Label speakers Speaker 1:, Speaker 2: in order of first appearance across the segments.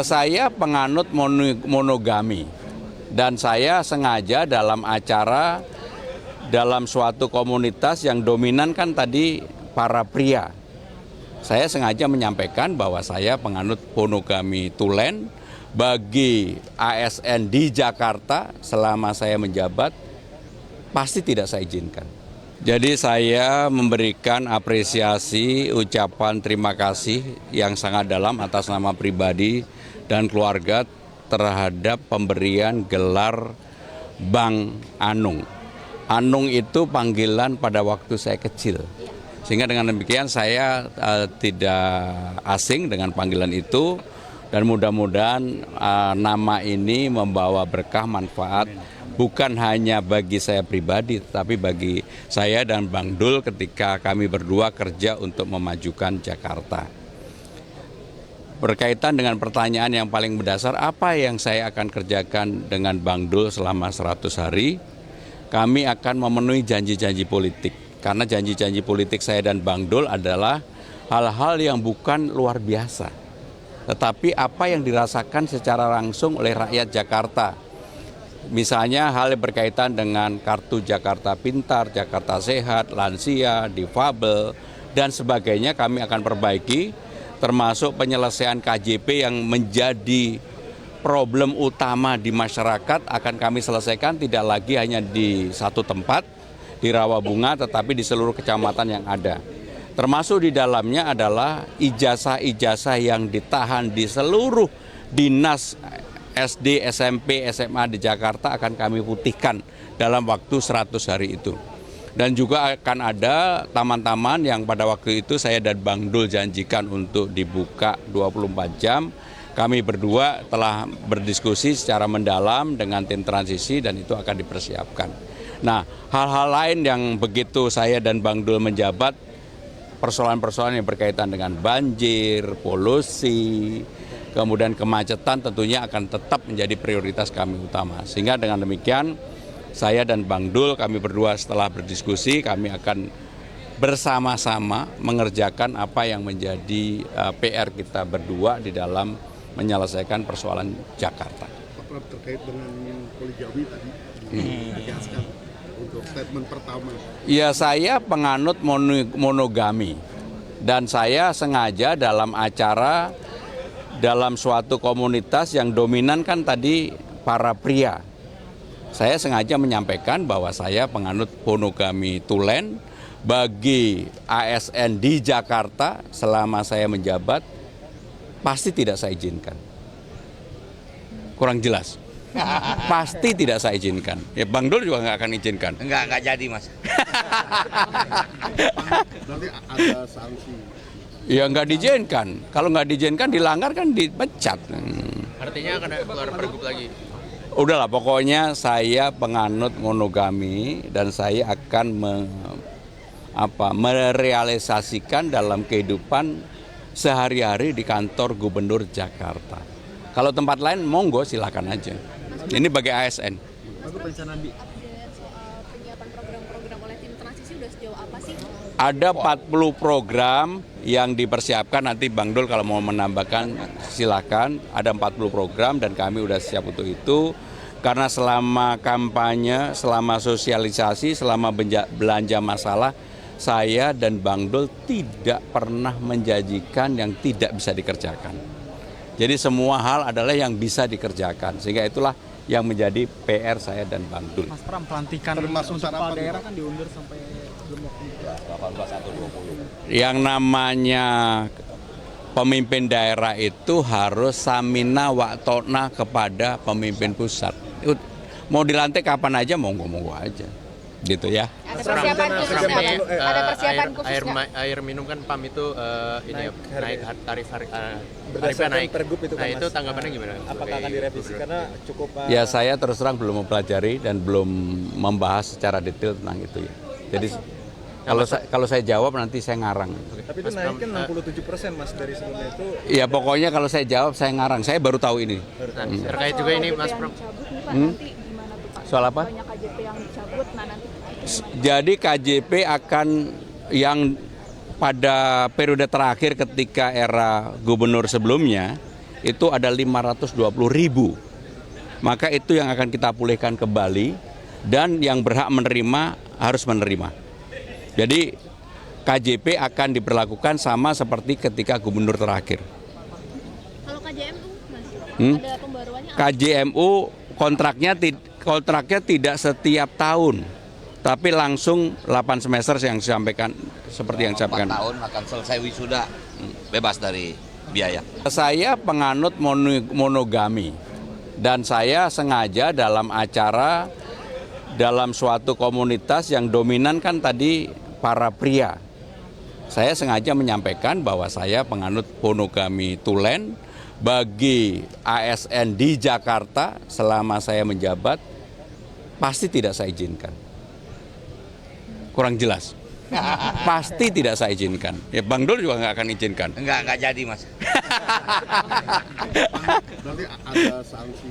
Speaker 1: Saya penganut monogami dan saya sengaja dalam acara dalam suatu komunitas yang dominan kan tadi para pria. Saya sengaja menyampaikan bahwa saya penganut monogami tulen bagi ASN di Jakarta selama saya menjabat pasti tidak saya izinkan. Jadi saya memberikan apresiasi, ucapan terima kasih yang sangat dalam atas nama pribadi dan keluarga terhadap pemberian gelar Bang Anung. Anung itu panggilan pada waktu saya kecil. Sehingga dengan demikian saya tidak asing dengan panggilan itu dan mudah-mudahan nama ini membawa berkah manfaat bukan hanya bagi saya pribadi, tapi bagi saya dan Bang Dul ketika kami berdua kerja untuk memajukan Jakarta. Berkaitan dengan pertanyaan yang paling mendasar, apa yang saya akan kerjakan dengan Bang Dul selama 100 hari? Kami akan memenuhi janji-janji politik. Karena janji-janji politik saya dan Bang Dul adalah hal-hal yang bukan luar biasa. Tetapi apa yang dirasakan secara langsung oleh rakyat Jakarta. Misalnya hal yang berkaitan dengan kartu Jakarta Pintar, Jakarta Sehat, lansia, difabel, dan sebagainya kami akan perbaiki, termasuk penyelesaian KJP yang menjadi problem utama di masyarakat akan kami selesaikan tidak lagi hanya di satu tempat, di Rawabunga, tetapi di seluruh kecamatan yang ada. Termasuk di dalamnya adalah ijazah-ijazah yang ditahan di seluruh dinas SD, SMP, SMA di Jakarta akan kami putihkan dalam waktu 100 hari itu. Dan juga akan ada taman-taman yang pada waktu itu saya dan Bang Dul janjikan untuk dibuka 24 jam. Kami berdua telah berdiskusi secara mendalam dengan tim transisi dan itu akan dipersiapkan. Nah, hal-hal lain yang begitu saya dan Bang Dul menjabat, persoalan-persoalan yang berkaitan dengan banjir, polusi, kemudian kemacetan tentunya akan tetap menjadi prioritas kami utama. Sehingga dengan demikian saya dan Bang Dul kami berdua setelah berdiskusi kami akan bersama-sama mengerjakan apa yang menjadi PR kita berdua di dalam menyelesaikan persoalan Jakarta.
Speaker 2: Pak, terkait dengan poligawi tadi ditegaskan untuk statement pertama.
Speaker 1: Ya, saya penganut monogami dan saya sengaja dalam acara dalam suatu komunitas yang dominan kan tadi para pria. Saya sengaja menyampaikan bahwa saya penganut monogami tulen bagi ASN di Jakarta selama saya menjabat pasti tidak saya izinkan. Kurang jelas. Pasti tidak saya izinkan. Ya Bang Dul juga nggak akan izinkan.
Speaker 3: Enggak jadi, Mas.
Speaker 2: Berarti ada sanksi.
Speaker 1: Ya nggak diizinkan. Kalau nggak diizinkan dilanggar kan dipecat.
Speaker 3: Artinya akan keluar pergub lagi.
Speaker 1: Udahlah, pokoknya saya penganut monogami dan saya akan merealisasikan dalam kehidupan sehari-hari di kantor Gubernur Jakarta. Kalau tempat lain monggo silakan aja. Ini bagi ASN.
Speaker 4: Penyiapan program-program oleh tim transisi sudah sejauh apa sih?
Speaker 1: Ada 40 program yang dipersiapkan, nanti Bang Dul kalau mau menambahkan silakan. Ada 40 program dan kami sudah siap untuk itu. Karena selama kampanye, selama sosialisasi, selama belanja masalah, saya dan Bang Dul tidak pernah menjanjikan yang tidak bisa dikerjakan. Jadi semua hal adalah yang bisa dikerjakan. Sehingga itulah yang menjadi PR saya dan Bang Dul.
Speaker 5: Mas Pram, pelantikan
Speaker 2: Termasuk
Speaker 5: untuk kepala
Speaker 2: sarapan
Speaker 5: daerah kan diundur sampai belum waktu.
Speaker 3: 18 atau 20.
Speaker 1: Yang namanya pemimpin daerah itu harus samina wa ta'na kepada pemimpin pusat. Mau dilantik kapan aja, monggo-monggo aja. Gitu ya.
Speaker 4: Ada persiapan khusus nggak? Ada persiapan khusus nggak?
Speaker 3: Air minum kan PAM itu naik
Speaker 5: Berdasarkan
Speaker 3: naik.
Speaker 5: pergub itu kan,
Speaker 3: Nah, itu
Speaker 5: Mas.
Speaker 3: tanggapannya gimana?
Speaker 5: Apakah akan direvisi karena cukup
Speaker 1: Ya saya terus terang belum mempelajari dan belum membahas secara detail tentang itu ya. Jadi kalau saya jawab nanti saya ngarang.
Speaker 5: tapi itu naik kan 67% Mas dari sebelumnya itu.
Speaker 1: Ya pokoknya kalau saya jawab saya ngarang. Saya baru tahu ini.
Speaker 3: Nah, terkait juga ini Mas Pram.
Speaker 4: Nanti gimana tuh Pak?
Speaker 1: Soal apa?
Speaker 4: Banyak KJP yang dicabut, nah nanti
Speaker 1: Jadi KJP akan yang pada periode terakhir ketika era gubernur sebelumnya itu ada 520.000. Maka itu yang akan kita pulihkan kembali dan yang berhak menerima harus menerima. Jadi KJP akan diberlakukan sama seperti ketika gubernur terakhir.
Speaker 4: Kalau KJMU, Mas, ada pembaruannya apa?
Speaker 1: KJMU kontraknya tidak setiap tahun, tapi langsung 8 semester yang disampaikan seperti yang disampaikan.
Speaker 6: 4 tahun akan selesai wisuda, bebas dari biaya.
Speaker 1: Saya penganut monogami dan saya sengaja dalam acara dalam suatu komunitas yang dominan kan tadi para pria. Saya sengaja menyampaikan bahwa saya penganut monogami tulen bagi ASN di Jakarta selama saya menjabat pasti tidak saya izinkan. Kurang jelas. Pasti tidak saya izinkan. Ya Bang Dul juga nggak akan izinkan.
Speaker 6: Enggak jadi, Mas.
Speaker 2: Berarti ada sanksi.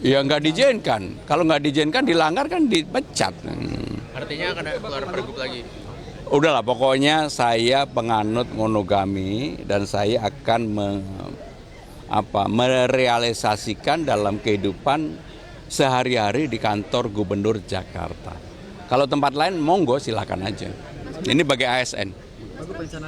Speaker 1: Ya nggak diizinkan. Kalau nggak diizinkan dilanggar kan dipecat.
Speaker 3: Artinya akan keluar pergub lagi.
Speaker 1: Udahlah, pokoknya saya penganut monogami dan saya akan merealisasikan dalam kehidupan sehari-hari di kantor Gubernur Jakarta. Kalau tempat lain monggo silakan aja. Ini bagi ASN.
Speaker 4: Update soal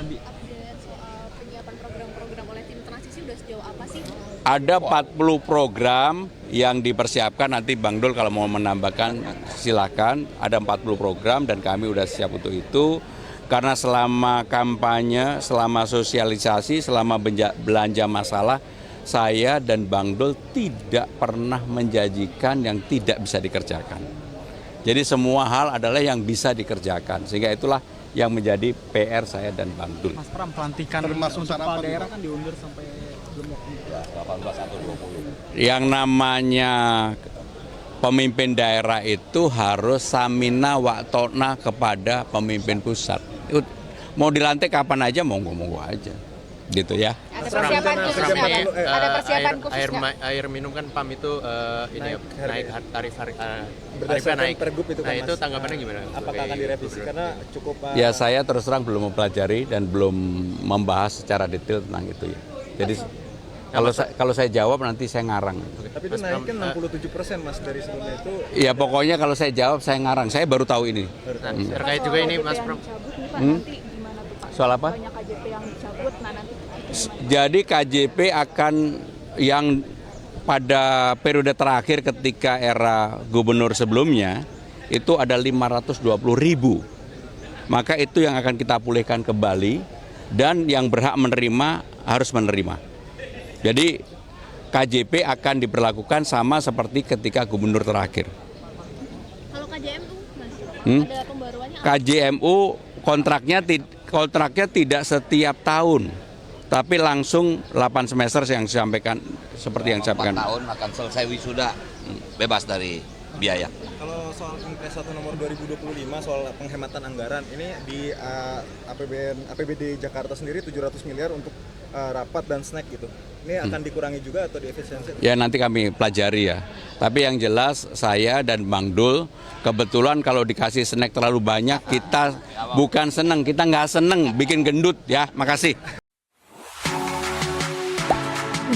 Speaker 4: penyiapan program-program oleh tim transisi udah sejauh apa sih?
Speaker 1: Ada 40 program yang dipersiapkan, nanti Bang Dul kalau mau menambahkan silakan. Ada 40 program dan kami udah siap untuk itu. Karena selama kampanye, selama sosialisasi, selama belanja masalah, saya dan Bang Dul tidak pernah menjanjikan yang tidak bisa dikerjakan. Jadi semua hal adalah yang bisa dikerjakan. Sehingga itulah yang menjadi PR saya dan Bang Dul.
Speaker 5: Mas Pram, pelantikan
Speaker 2: Termasuk
Speaker 5: untuk kepala
Speaker 2: sarapan.
Speaker 5: daerah kan diundur sampai belum waktu.
Speaker 6: 18 atau 20.
Speaker 1: Yang namanya pemimpin daerah itu harus samina wa ta'na kepada pemimpin pusat. Mau dilantik kapan aja, monggo-monggo aja. Gitu ya.
Speaker 4: Ada persiapan khusus
Speaker 3: Mas Pram,
Speaker 4: nggak,
Speaker 3: ini,
Speaker 4: Bang? Ada persiapan khusus
Speaker 3: air,
Speaker 4: nggak?
Speaker 3: air minum kan PAM itu ini
Speaker 5: Naik
Speaker 3: naik
Speaker 5: harga.
Speaker 3: tarifnya
Speaker 5: Berdasarkan
Speaker 3: naik.
Speaker 5: pergub itu kan,
Speaker 3: Nah itu
Speaker 5: Mas.
Speaker 3: tanggapannya gimana?
Speaker 5: Apakah
Speaker 3: sebagai
Speaker 5: akan direvisi
Speaker 3: gubernur?
Speaker 5: karena cukup
Speaker 1: Ya saya terus terang belum mempelajari dan belum membahas secara detail tentang itu ya. Jadi kalau saya jawab nanti saya ngarang.
Speaker 5: tapi itu
Speaker 3: Mas Pram,
Speaker 5: naiknya 67% Mas dari sebelumnya itu.
Speaker 1: Ya pokoknya kalau saya jawab saya ngarang. Saya baru tahu ini.
Speaker 3: Nah, terkait juga ini Mas Pram.
Speaker 4: Nanti gimana tuh, Pak?
Speaker 1: Soal apa?
Speaker 4: Banyak KJP yang dicabut, nah nanti itu gimana?
Speaker 1: Jadi KJP akan yang pada periode terakhir ketika era gubernur sebelumnya itu ada 520.000. Maka itu yang akan kita pulihkan kembali dan yang berhak menerima harus menerima. Jadi KJP akan diberlakukan sama seperti ketika gubernur terakhir.
Speaker 4: Kalau KJMU, Mas, ada pembaruannya apa?
Speaker 1: KJMU kontraknya tidak setiap tahun, tapi langsung 8 semester yang disampaikan seperti yang
Speaker 6: 4
Speaker 1: disampaikan.
Speaker 6: tahun akan selesai wisuda, bebas dari biaya.
Speaker 5: Kalau soal Impres 1 nomor 2025 soal penghematan anggaran ini di APBD Jakarta sendiri 700 miliar untuk rapat dan snack gitu. Ini akan dikurangi juga atau diefisiensi?
Speaker 1: Ya nanti kami pelajari ya. Tapi yang jelas saya dan Bang Dul kebetulan kalau dikasih snack terlalu banyak kita bukan seneng, kita nggak seneng bikin gendut ya. Makasih.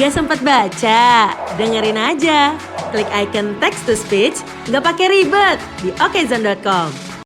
Speaker 7: Gak sempat baca? Dengerin aja. Klik icon text to speech, gak pakai ribet di okezone.com.